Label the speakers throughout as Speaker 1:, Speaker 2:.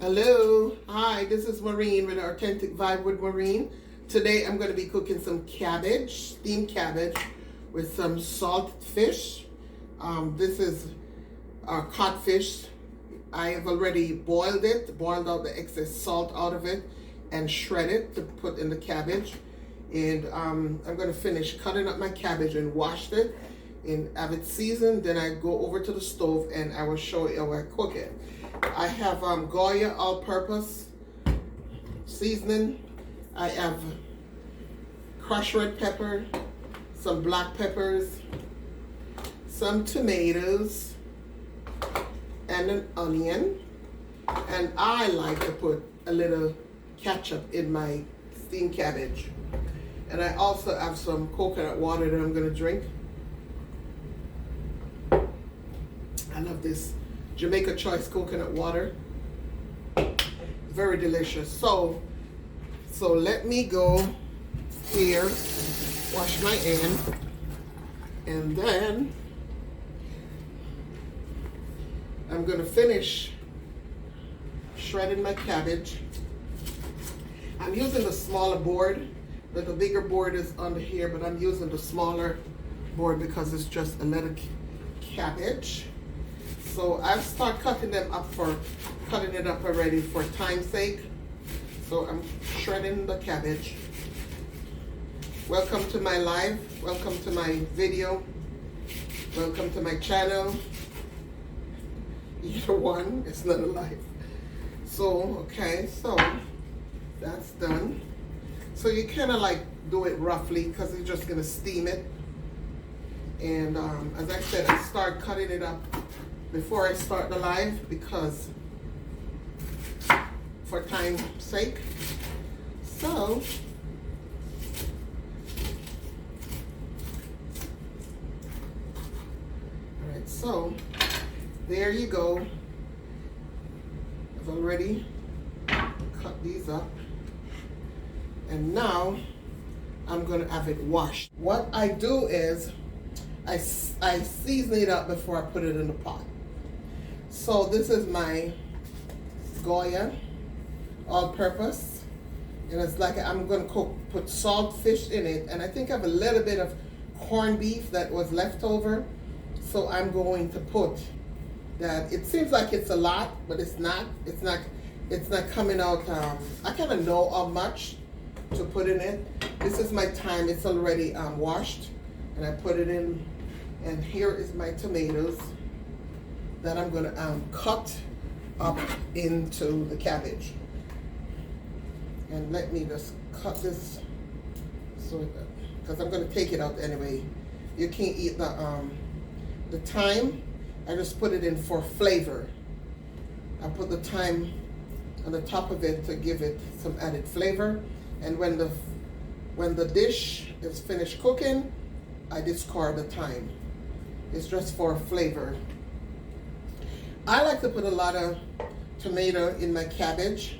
Speaker 1: Hello, hi, this is Maureen with Authentic Vibe with Maureen. Today I'm going to be cooking some cabbage, steamed cabbage with some salt fish. This is codfish. I have already boiled out the excess salt out of it and shred it to put in the cabbage. And I'm going to finish cutting up my cabbage and wash it and have it seasoned. Then I go over to the stove and I will show you how I cook it. I have Goya all-purpose seasoning. I have crushed red pepper, some black peppers, some tomatoes, and an onion. And I like to put a little ketchup in my steamed cabbage. And I also have some coconut water that I'm going to drink. I love this Jamaica Choice coconut water. Very delicious. So let me go here, wash my hand, and then I'm gonna finish shredding my cabbage. I'm using the smaller board, but the bigger board is under here, but I'm using the smaller board because it's just a little cabbage. So I've started cutting it up already for time's sake. So I'm shredding the cabbage. Welcome to my live. Welcome to my video. Welcome to my channel. Either one, it's not a live. So, okay, so that's done. So you kind of like do it roughly because you're just gonna steam it. And as I said, I start cutting it up before I start the live because for time's sake. So all right, so there you go. I've already cut these up, and now I'm gonna have it washed. What I do is I season it up before I put it in the pot. So this is my Goya all-purpose, and it's like I'm gonna put salt fish in it, and I think I have a little bit of corned beef that was left over, so I'm going to put that. It seems like it's a lot, but it's not. It's not coming out. I kind of know how much to put in it. This is my thyme. It's already washed, and I put it in. And here is my tomatoes that I'm going to cut up into the cabbage. And let me just cut this so because I'm going to take it out anyway. You can't eat the thyme. I just put it in for flavor. I put the thyme on the top of it to give it some added flavor. And when the dish is finished cooking, I discard the thyme. It's just for flavor. I like to put a lot of tomato in my cabbage.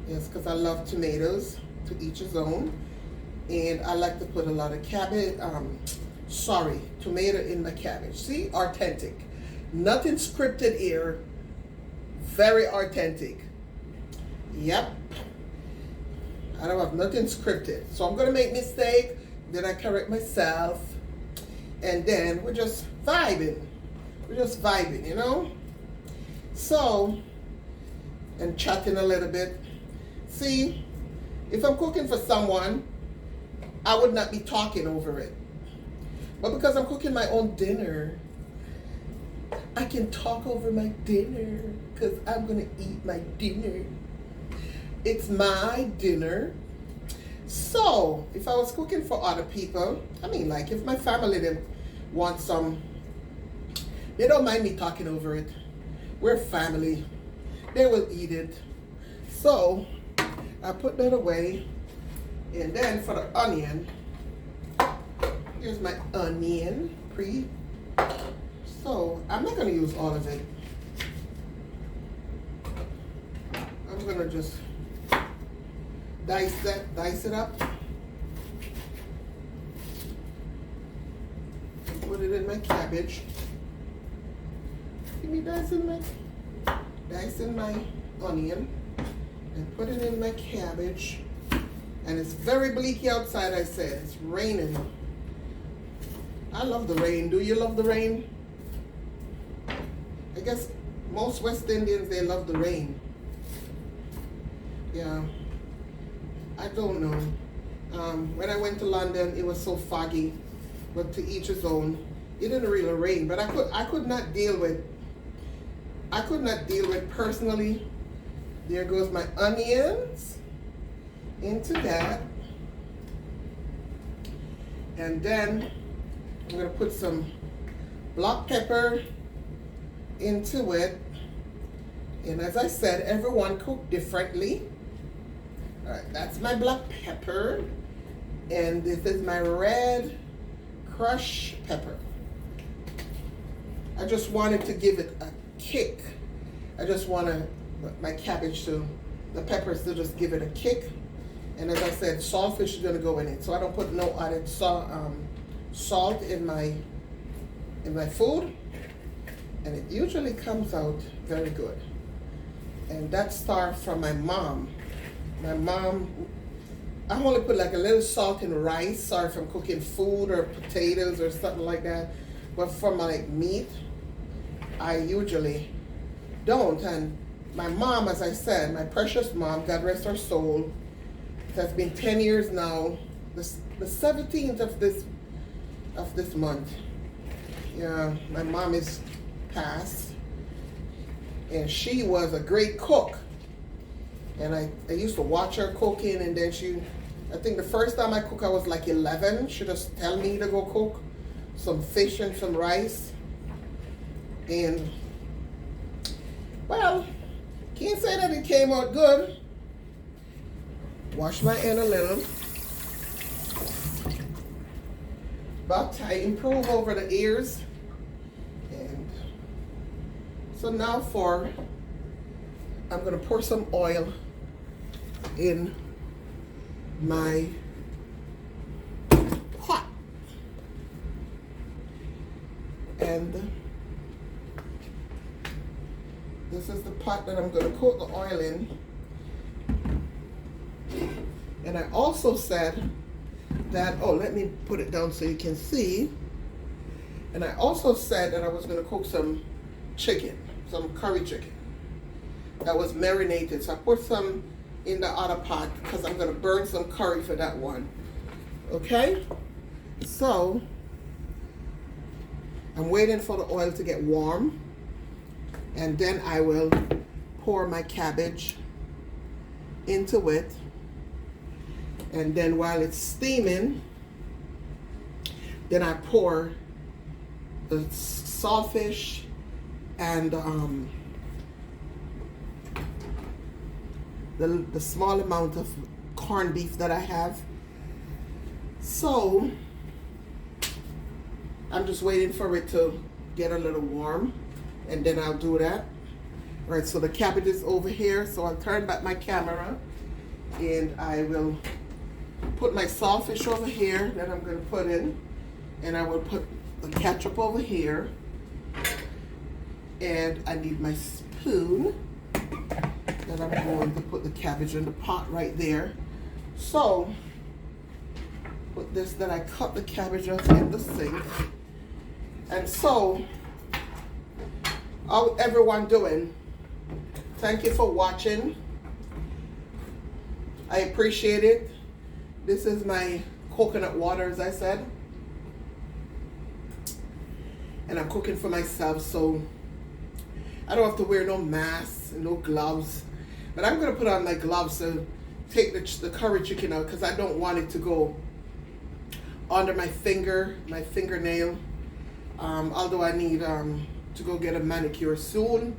Speaker 1: Yes, because I love tomatoes, to each his own. And I like to put a lot of tomato in my cabbage. See, authentic. Nothing scripted here. Very authentic. Yep. I don't have nothing scripted. So I'm gonna make mistake, then I correct myself. And then we're just vibing. We're just vibing, you know? So, and chatting a little bit. See, if I'm cooking for someone, I would not be talking over it. But because I'm cooking my own dinner, I can talk over my dinner because I'm going to eat my dinner. It's my dinner. So, if I was cooking for other people, I mean, like if my family didn't want some, they don't mind me talking over it. We're family. They will eat it. So, I put that away. And then for the onion, here's my onion So, I'm not going to use all of it. I'm going to just dice it up, and put it in my cabbage. Give me dice in my dicing my onion and putting in my cabbage. And it's very bleaky outside, I said. It's raining. I love the rain. Do you love the rain? I guess most West Indians, they love the rain. Yeah. I don't know. When I went to London, it was so foggy. But to each his own. It didn't really rain. But I could not deal with personally. There goes my onions into that. And then I'm going to put some black pepper into it. And as I said, everyone cook differently. All right, that's my black pepper. And this is my red crushed pepper. I just wanted to give it a kick. I just want my cabbage to, the peppers to just give it a kick. And as I said, saltfish is going to go in it. So I don't put no added salt in my food. And it usually comes out very good. And that started from my mom. My mom, I only put like a little salt in rice, sorry from cooking food or potatoes or something like that. But for my meat, I usually don't. And my mom, as I said, my precious mom, God rest her soul, it has been 10 years now, the 17th of this month. Yeah, my mom is passed, and she was a great cook. And I used to watch her cooking, and then I think the first time I cooked, I was like 11. She just tell me to go cook some fish and some rice. And, well, can't say that it came out good. Wash my end a little. But I improve over the years. And so now I'm going to pour some oil in my pot. And this is the pot that I'm going to coat the oil in. And I also said that, oh, let me put it down so you can see. And I also said that I was going to cook some chicken, some curry chicken that was marinated. So I put some in the other pot because I'm going to burn some curry for that one. Okay? So I'm waiting for the oil to get warm. And then I will pour my cabbage into it. And then while it's steaming, then I pour the saltfish and the small amount of corned beef that I have. So I'm just waiting for it to get a little warm, and then I'll do that. All right, so the cabbage is over here, so I'll turn back my camera, and I will put my saltfish over here that I'm going to put in, and I will put the ketchup over here, and I need my spoon that I'm going to put the cabbage in the pot right there. So put this, that I cut the cabbage up in the sink. And so, how everyone doing? Thank you for watching. I appreciate it. This is my coconut water, as I said. And I'm cooking for myself, so I don't have to wear no masks and no gloves. But I'm going to put on my gloves to take the curry chicken out because I don't want it to go under my fingernail. Although I need to go get a manicure soon.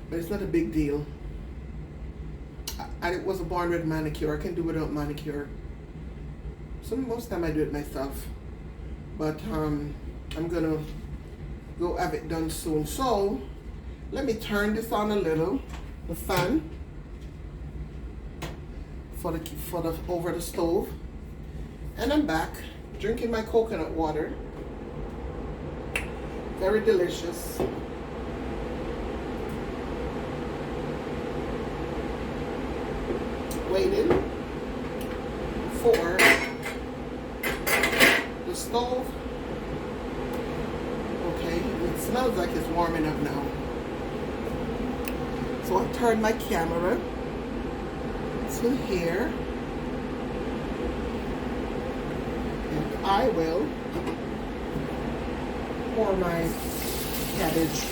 Speaker 1: But it's not a big deal. I wasn't born with a manicure. I can do without manicure. So most of the time I do it myself. But I'm gonna go have it done soon. So let me turn this on a little, the fan, for the over the stove. And I'm back drinking my coconut water. Very delicious. waiting for the stove. Okay, it smells like it's warming up now. So I turn my camera to here, and I will pour my cabbage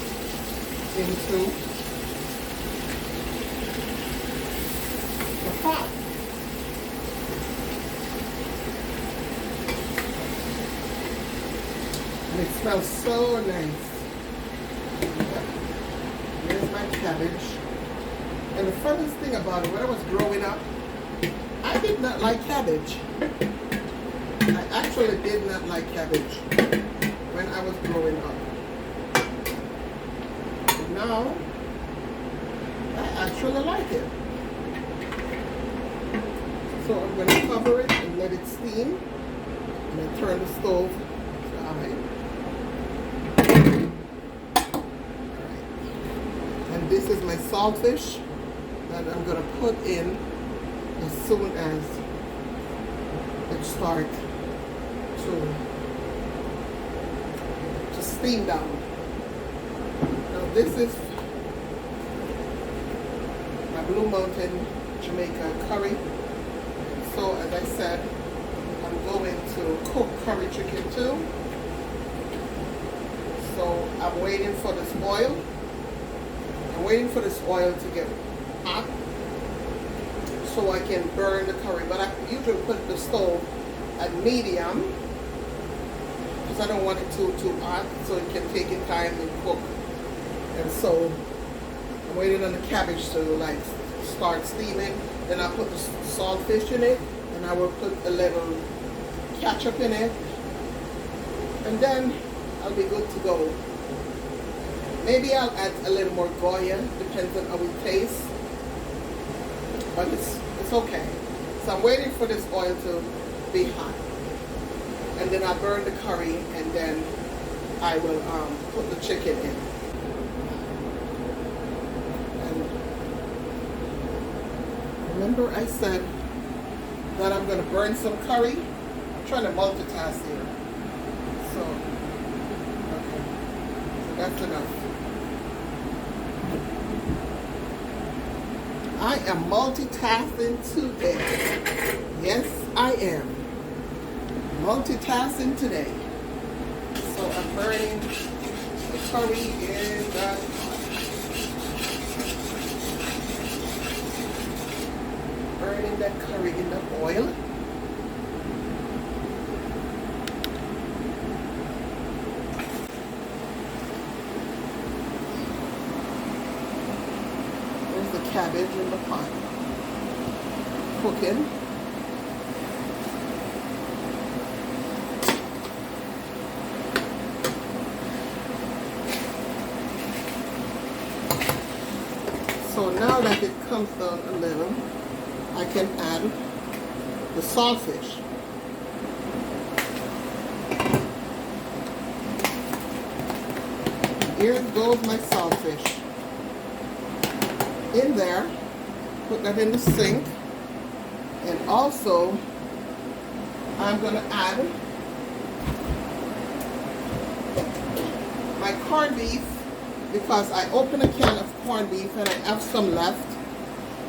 Speaker 1: into the pot. And it smells so nice. Here's my cabbage. And the funniest thing about it, when I was growing up, I did not like cabbage. I actually did not like cabbage when I was growing up. But now, I actually like it. So I'm going to cover it and let it steam. And then turn the stove to high. And this is my saltfish that I'm going to put in as soon as it starts to steam down. Now this is my Blue Mountain Jamaica curry. So as I said, I'm going to cook curry chicken too. So I'm waiting for this oil. I'm waiting for this oil to get hot so I can burn the curry. But I usually put the stove at medium because I don't want it too hot, so it can take its time and cook. And so I'm waiting on the cabbage to like start steaming. Then I put the saltfish in it, and I will put a little ketchup in it, and then I'll be good to go. Maybe I'll add a little more Goya, depends on how it tastes, but it's okay. So I'm waiting for this oil to be hot, and then I'll burn the curry, and then I will put the chicken in. And remember I said that I'm going to burn some curry? I'm trying to multitask here. So, okay. So that's enough. I am multitasking today. Yes, I am. Multitasking today. So I'm burning the curry in the burning that curry in the oil. There's the cabbage in the pot. Cooking. So now that it comes down a little, I can add the saltfish. Here goes my saltfish. In there, put that in the sink, and also I'm going to add my corned beef, because I opened a can of corned beef and I have some left.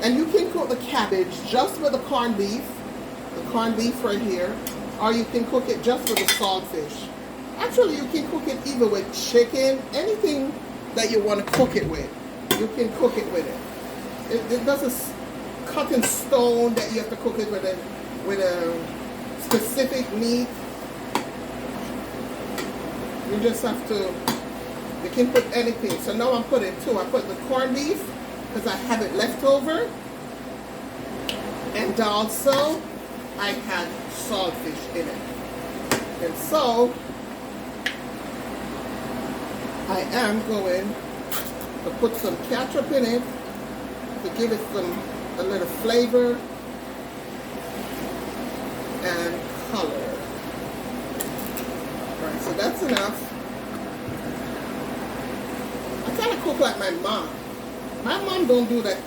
Speaker 1: And you can cook the cabbage just with the corned beef right here, or you can cook it just with the saltfish. Actually, you can cook it either with chicken, anything that you want to cook it with. You can cook it with it. It doesn't cut in stone that you have to cook it with a specific meat. You just have to, you can put anything. So now I'm putting two. I put the corned beef because I have it left over. And also, I had saltfish in it. And so, I am going to put some ketchup in it to give it a little flavor and color. Alright, so that's enough. I kind of cook like my mom. My mom don't do that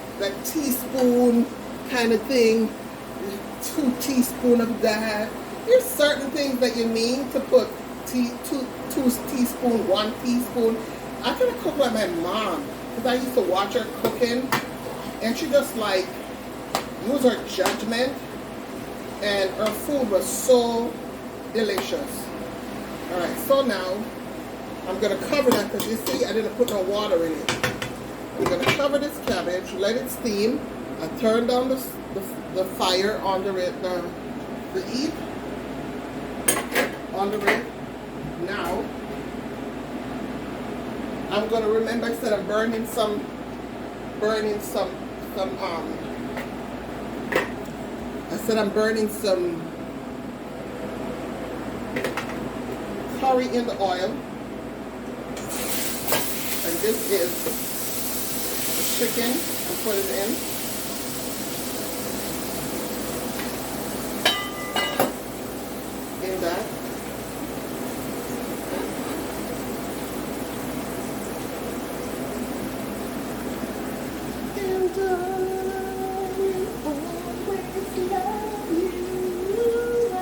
Speaker 1: teaspoon kind of thing, 2 teaspoons of that. There's certain things that you need to put 2 teaspoons, 1 teaspoon. I kind of cook like my mom, because I used to watch her cooking, and she just like use her judgment, and her food was so delicious. All right, so now I'm gonna cover that, because you see I didn't put no water in it. I'm gonna cover this cabbage, let it steam. I turn down the fire on the heat on the red. Now I'm gonna remember I said I'm burning some curry in the oil, and this is the chicken. I put it in. That. And I will always love you. I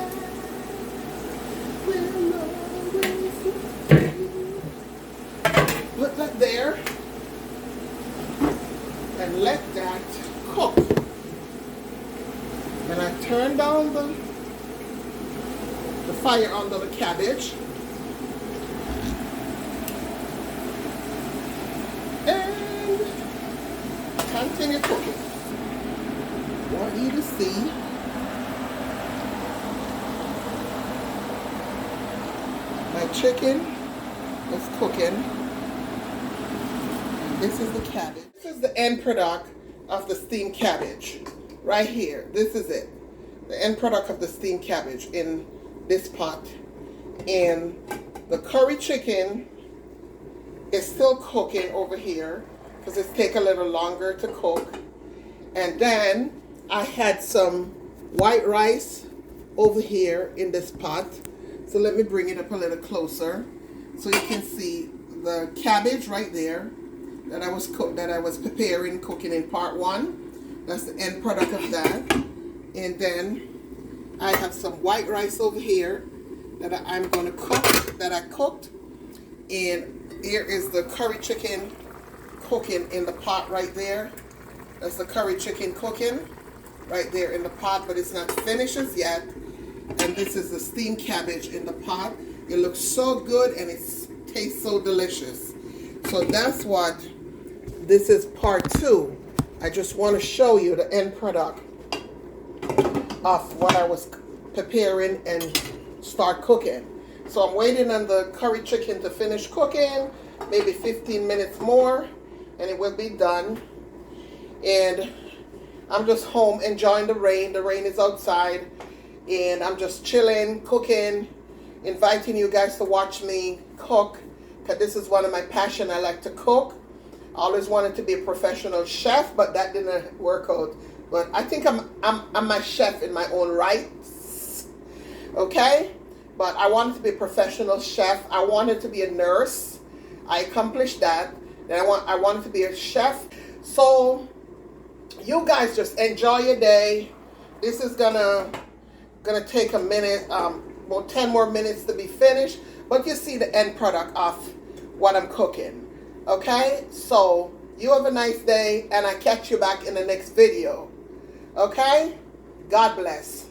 Speaker 1: will always love you. Put that there and let that cook. And I turn down the fire under the cabbage, and continue cooking. I want you to see my chicken is cooking. This is the cabbage. This is the end product of the steamed cabbage right here. This is it, the end product of the steamed cabbage in this pot. And the curry chicken is still cooking over here because it's taking a little longer to cook. And then I had some white rice over here in this pot. So let me bring it up a little closer so you can see the cabbage right there that I was preparing, cooking in part 1. That's the end product of that. And then I have some white rice over here that I'm going to cook, that I cooked. And here is the curry chicken cooking in the pot right there. That's the curry chicken cooking right there in the pot, but it's not finished as yet. And this is the steamed cabbage in the pot. It looks so good and it tastes so delicious. So that's what this is, part 2. I just want to show you the end product of what I was preparing and start cooking. So I'm waiting on the curry chicken to finish cooking, maybe 15 minutes more, and it will be done. And I'm just home enjoying the rain. The rain is outside, and I'm just chilling, cooking, inviting you guys to watch me cook, because this is one of my passions. I like to cook. I always wanted to be a professional chef, but that didn't work out. But I think I'm my chef in my own rights, okay? But I wanted to be a professional chef. I wanted to be a nurse. I accomplished that. Then I wanted to be a chef. So you guys just enjoy your day. This is gonna take a minute, about 10 more minutes to be finished. But you see the end product of what I'm cooking, okay? So you have a nice day, and I catch you back in the next video. Okay? God bless.